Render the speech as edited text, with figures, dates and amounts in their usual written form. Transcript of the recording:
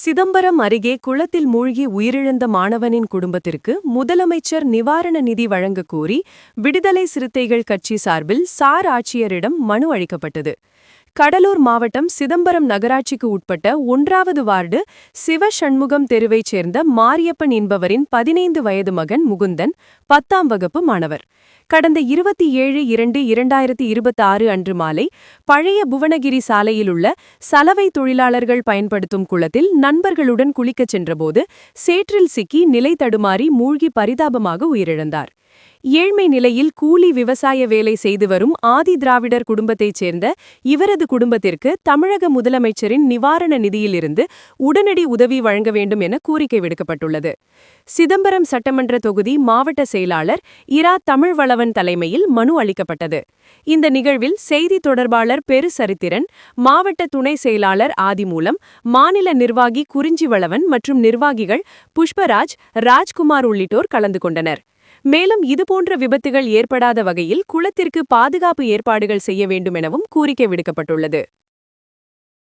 சிதம்பரம் அருகே குளத்தில் மூழ்கி உயிரிழந்த மாணவனின் குடும்பத்திற்கு முதலமைச்சர் நிவாரண நிதி வழங்கக் கோரி விடுதலை சிறுத்தைகள் கட்சி சார்பில் சார் ஆட்சியரிடம் மனு அளிக்கப்பட்டது. கடலூர் மாவட்டம் சிதம்பரம் நகராட்சிக்கு உட்பட்ட 1வது வார்டு சிவசண்முகம் தெருவைச் சேர்ந்த மாரியப்பன் என்பவரின் 15 வயது மகன் முகுந்தன் 10ஆம் வகுப்பு மாணவர். கடந்த 27/2/2026 அன்று மாலை பழைய புவனகிரி சாலையிலுள்ள சலவை தொழிலாளர்கள் பயன்படுத்தும் குளத்தில் நண்பர்களுடன் குளிக்கச் சென்றபோது சேற்றில் சிக்கி நிலை தடுமாறி மூழ்கி பரிதாபமாக உயிரிழந்தார். ஏழ்மை நிலையில் கூலி விவசாய வேலை செய்து வரும் ஆதி திராவிடர் குடும்பத்தைச் சேர்ந்த இவரது குடும்பத்திற்கு தமிழக முதலமைச்சரின் நிவாரண நிதியிலிருந்து உடனடி உதவி வழங்க வேண்டும் என கோரிக்கை விடுக்கப்பட்டுள்ளது. சிதம்பரம் சட்டமன்ற தொகுதி மாவட்ட செயலாளர் இரா தமிழ்வளவன் தலைமையில் மனு அளிக்கப்பட்டது. இந்த நிகழ்வில் செய்தி தொடர்பாளர் பெரு சரித்திரன், மாவட்ட துணை செயலாளர் ஆதிமூலம், மாநில நிர்வாகி குறிஞ்சிவளவன் மற்றும் நிர்வாகிகள் புஷ்பராஜ், ராஜ்குமார் உள்ளிட்டோர் கலந்து கொண்டனர். மேலும் இதுபோன்ற விபத்துகள் ஏற்படாத வகையில் குளத்திற்கு பாதுகாப்பு ஏற்பாடுகள் செய்ய வேண்டும் எனவும் கோரிக்கை விடுக்கப்பட்டுள்ளது.